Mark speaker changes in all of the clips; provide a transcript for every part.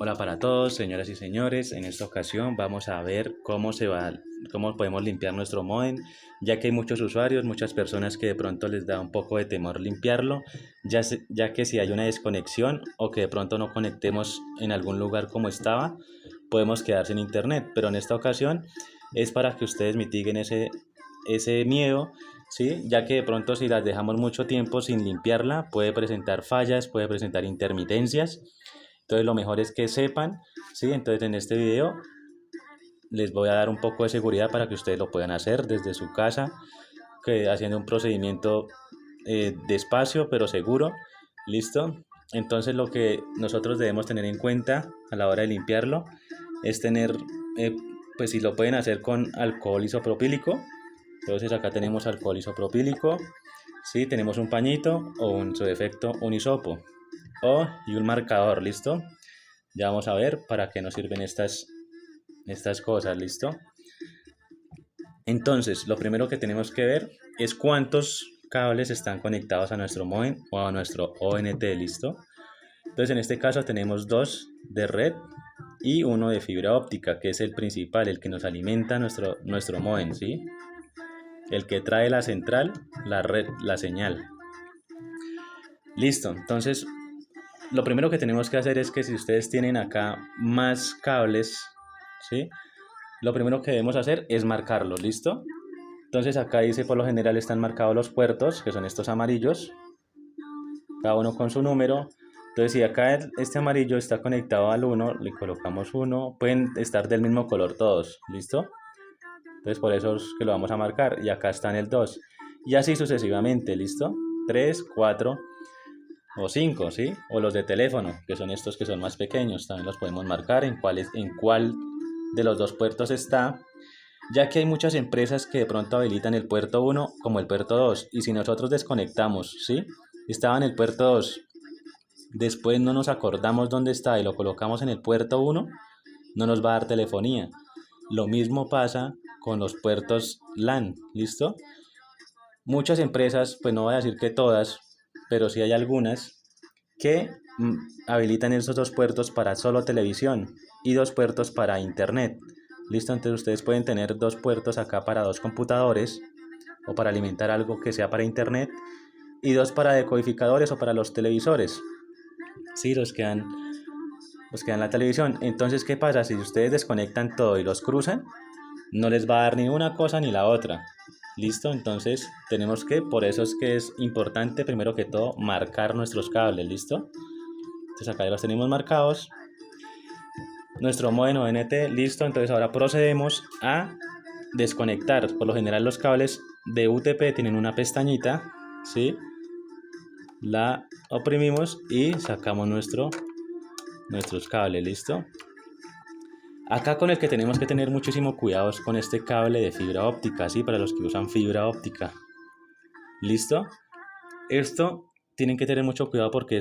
Speaker 1: Hola para todos, señoras y señores. En esta ocasión vamos a ver cómo podemos limpiar nuestro modem, ya que hay muchos usuarios, muchas personas que de pronto les da un poco de temor limpiarlo, ya que si hay una desconexión o que de pronto no conectemos en algún lugar como estaba, podemos quedar sin internet. Pero en esta ocasión es para que ustedes mitiguen ese miedo, ¿sí? Ya que de pronto si las dejamos mucho tiempo sin limpiarla, puede presentar fallas, puede presentar intermitencias. Entonces lo mejor es que sepan, ¿sí? Entonces en este video les voy a dar un poco de seguridad para que ustedes lo puedan hacer desde su casa, haciendo un procedimiento despacio pero seguro. ¿Listo? Entonces lo que nosotros debemos tener en cuenta a la hora de limpiarlo es tener, pues si lo pueden hacer con alcohol isopropílico. Entonces acá tenemos alcohol isopropílico, ¿sí? Tenemos un pañito o en su defecto un hisopo y un marcador. ¿Listo? Ya vamos a ver para qué nos sirven estas cosas. ¿Listo? Entonces lo primero que tenemos que ver es cuántos cables están conectados a nuestro modem o a nuestro ONT. ¿Listo? Entonces en este caso tenemos dos de red y uno de fibra óptica, que es el principal, el que nos alimenta nuestro modem, ¿sí? El que trae la central, la red, la señal. Listo, entonces lo primero que tenemos que hacer es que si ustedes tienen acá más cables, ¿sí? Lo primero que debemos hacer es marcarlos. ¿Listo? Entonces acá dice, por lo general están marcados los puertos, que son estos amarillos, cada uno con su número. Entonces si acá este amarillo está conectado al 1, le colocamos 1, pueden estar del mismo color todos. ¿Listo? Entonces por eso es que lo vamos a marcar. Y acá está en el 2. Y así sucesivamente. ¿Listo? 3, 4 o 5, ¿sí? O los de teléfono, que son estos que son más pequeños. También los podemos marcar en cuál de los dos puertos está, ya que hay muchas empresas que de pronto habilitan el puerto 1 como el puerto 2. Y si nosotros desconectamos, ¿sí? Estaba en el puerto 2, después no nos acordamos dónde está y lo colocamos en el puerto 1, no nos va a dar telefonía. Lo mismo pasa con los puertos LAN. ¿Listo? Muchas empresas, pues no voy a decir que todas, pero sí hay algunas que habilitan esos dos puertos para solo televisión y dos puertos para internet. ¿Listo? Entonces ustedes pueden tener dos puertos acá para dos computadores o para alimentar algo que sea para internet, y dos para decodificadores o para los televisores. Sí, los que dan la televisión. Entonces, ¿qué pasa? Si ustedes desconectan todo y los cruzan, no les va a dar ni una cosa ni la otra. ¿Listo? Entonces por eso es que es importante primero que todo marcar nuestros cables. ¿Listo? Entonces acá ya los tenemos marcados. Nuestro modem ONT, listo. Entonces ahora procedemos a desconectar. Por lo general los cables de UTP tienen una pestañita, ¿sí? La oprimimos y sacamos nuestros cables. ¿Listo? Acá con el que tenemos que tener muchísimo cuidado es con este cable de fibra óptica, ¿sí? Para los que usan fibra óptica. ¿Listo? Esto tienen que tener mucho cuidado porque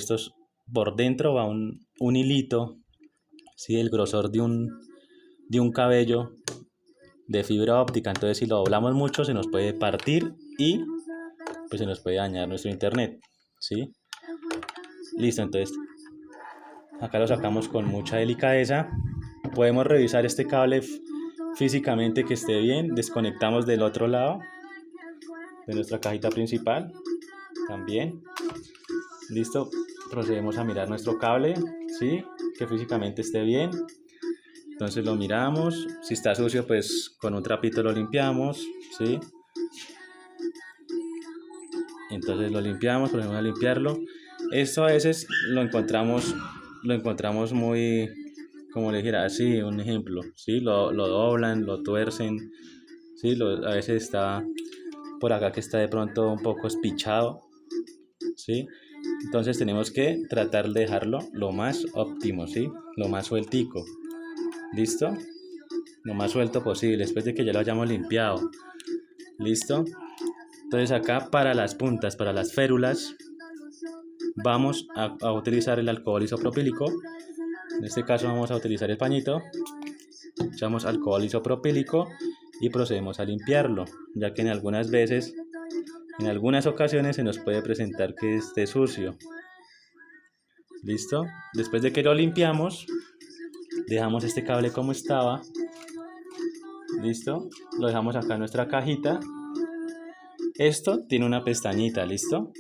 Speaker 1: por dentro va un hilito, ¿sí? El grosor de un cabello de fibra óptica. Entonces si lo doblamos mucho se nos puede partir y pues se nos puede dañar nuestro internet, ¿sí? Listo, entonces acá lo sacamos con mucha delicadeza. Podemos revisar este cable físicamente que esté bien. Desconectamos del otro lado de nuestra cajita principal también. Listo, procedemos a mirar nuestro cable, ¿sí? Que físicamente esté bien. Entonces lo miramos. Si está sucio, pues con un trapito lo limpiamos, ¿sí? Entonces lo limpiamos, procedemos a limpiarlo. Esto a veces lo encontramos muy, como le dijera, así, un ejemplo, ¿sí? Lo doblan, lo tuercen, ¿sí? A veces está por acá que está de pronto un poco espichado, ¿sí? Entonces tenemos que tratar de dejarlo lo más óptimo, ¿sí? Lo más sueltico. ¿Listo? Lo más suelto posible después de que ya lo hayamos limpiado. ¿Listo? Entonces acá para las puntas, para las férulas, vamos a utilizar el alcohol isopropílico. En este caso vamos a utilizar el pañito. Echamos alcohol isopropílico y procedemos a limpiarlo, ya que en algunas ocasiones se nos puede presentar que esté sucio. ¿Listo? Después de que lo limpiamos, dejamos este cable como estaba, listo, lo dejamos acá en nuestra cajita. Esto tiene una pestañita, listo,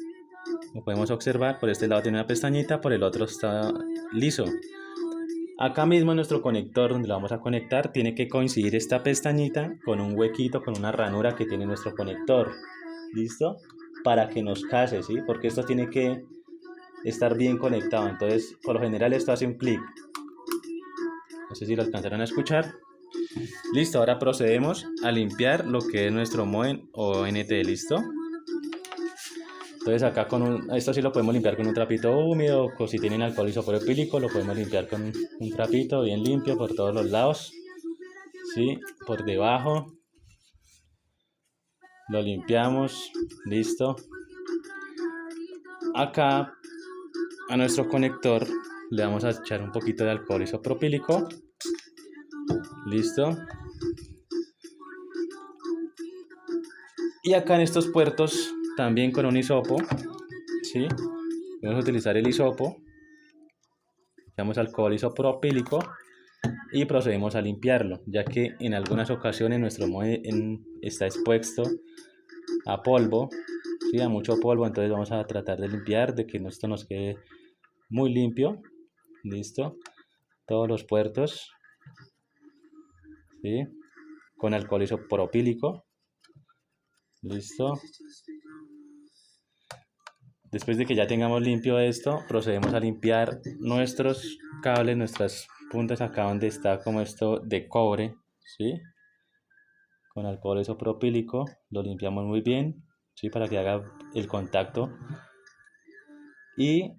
Speaker 1: lo podemos observar, por este lado tiene una pestañita, por el otro está liso. Acá mismo en nuestro conector donde lo vamos a conectar tiene que coincidir esta pestañita con un huequito, con una ranura que tiene nuestro conector, listo, para que nos case, ¿sí? Porque esto tiene que estar bien conectado, entonces por lo general esto hace un clic. No sé si lo alcanzaron a escuchar. Listo, ahora procedemos a limpiar lo que es nuestro modem o ONT, ¿listo? Entonces acá esto sí lo podemos limpiar con un trapito húmedo, o si tienen alcohol isopropílico lo podemos limpiar con un trapito bien limpio por todos los lados, ¿sí? Por debajo. Lo limpiamos, listo. Acá a nuestro conector le vamos a echar un poquito de alcohol isopropílico, listo. Y acá en estos puertos también con un hisopo, ¿sí? Vamos a utilizar el hisopo, echamos alcohol isopropílico y procedemos a limpiarlo, ya que en algunas ocasiones nuestro modem está expuesto a polvo, ¿sí? A mucho polvo, entonces vamos a tratar de limpiar, de que esto nos quede muy limpio, listo, todos los puertos, ¿sí? Con alcohol isopropílico, listo. Después de que ya tengamos limpio esto, procedemos a limpiar nuestros cables, nuestras puntas acá donde está como esto de cobre, ¿sí? Con alcohol isopropílico lo limpiamos muy bien, ¿sí? Para que haga el contacto y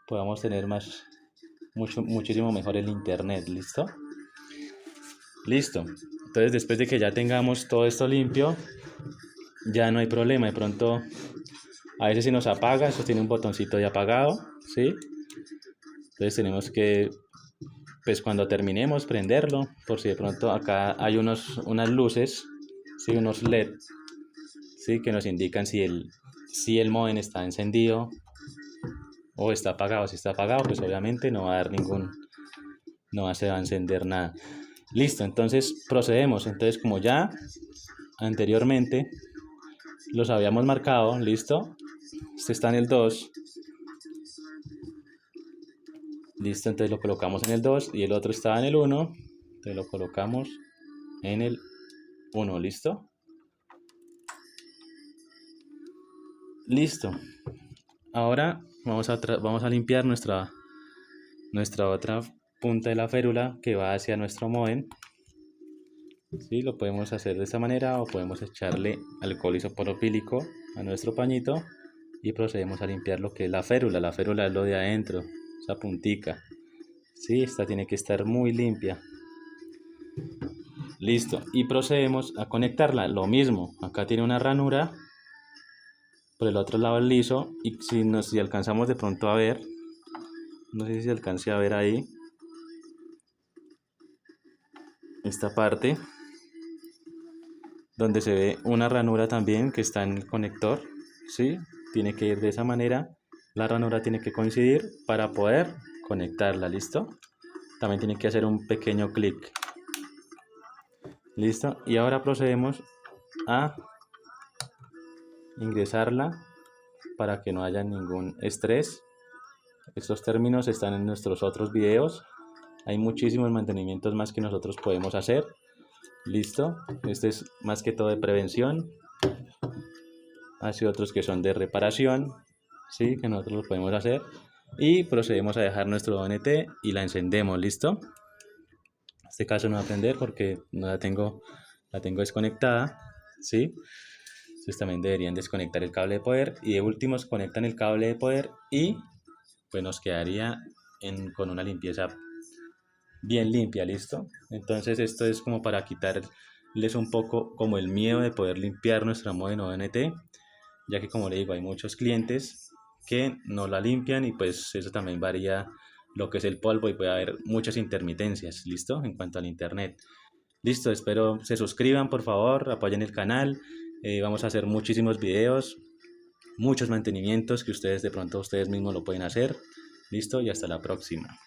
Speaker 1: podamos tener muchísimo mejor el internet, ¿listo? Listo. Entonces después de que ya tengamos todo esto limpio, ya no hay problema. De pronto a veces se nos apaga, esto tiene un botoncito de apagado, ¿sí? Entonces tenemos que, pues cuando terminemos, prenderlo, por si de pronto acá hay unas luces, ¿sí? Unos LED, ¿sí? Que nos indican si el modem está encendido o está apagado. Si está apagado, pues obviamente no va a dar no se va a encender nada. Listo, entonces procedemos. Entonces como ya anteriormente los habíamos marcado, listo. Este está en el 2. Listo, entonces lo colocamos en el 2 y el otro estaba en el 1. Entonces lo colocamos en el 1, ¿listo? Listo. Ahora vamos a limpiar nuestra otra punta de la férula que va hacia nuestro modem. ¿Sí? Lo podemos hacer de esta manera o podemos echarle alcohol isopropílico a nuestro pañito y procedemos a limpiar lo que es la férula. La férula es lo de adentro, esa puntica. ¿Sí? Esta tiene que estar muy limpia. Listo. Y procedemos a conectarla. Lo mismo. Acá tiene una ranura. Por el otro lado el liso. Y si alcanzamos de pronto a ver. No sé si se alcance a ver ahí. Esta parte. Donde se ve una ranura también que está en el conector. ¿Sí? Tiene que ir de esa manera. La ranura tiene que coincidir para poder conectarla. ¿Listo? También tiene que hacer un pequeño clic. Listo, y ahora procedemos a ingresarla para que no haya ningún estrés. Estos términos están en nuestros otros videos. Hay muchísimos mantenimientos más que nosotros podemos hacer. Listo, este es más que todo de prevención. Hay otros que son de reparación, ¿sí? Que nosotros lo podemos hacer. Y procedemos a dejar nuestro ONT y la encendemos, ¿listo? En este caso no va a prender porque no la tengo desconectada, ¿sí? Entonces también deberían desconectar el cable de poder y de últimos conectan el cable de poder y pues nos quedaría con una limpieza bien limpia, ¿listo? Entonces esto es como para quitarles un poco como el miedo de poder limpiar nuestra modem ONT, ya que como le digo hay muchos clientes que no la limpian y pues eso también varía lo que es el polvo y puede haber muchas intermitencias, ¿listo? En cuanto al internet. Listo, espero se suscriban por favor, apoyen el canal, vamos a hacer muchísimos videos, muchos mantenimientos que ustedes de pronto ustedes mismos lo pueden hacer. Listo y hasta la próxima.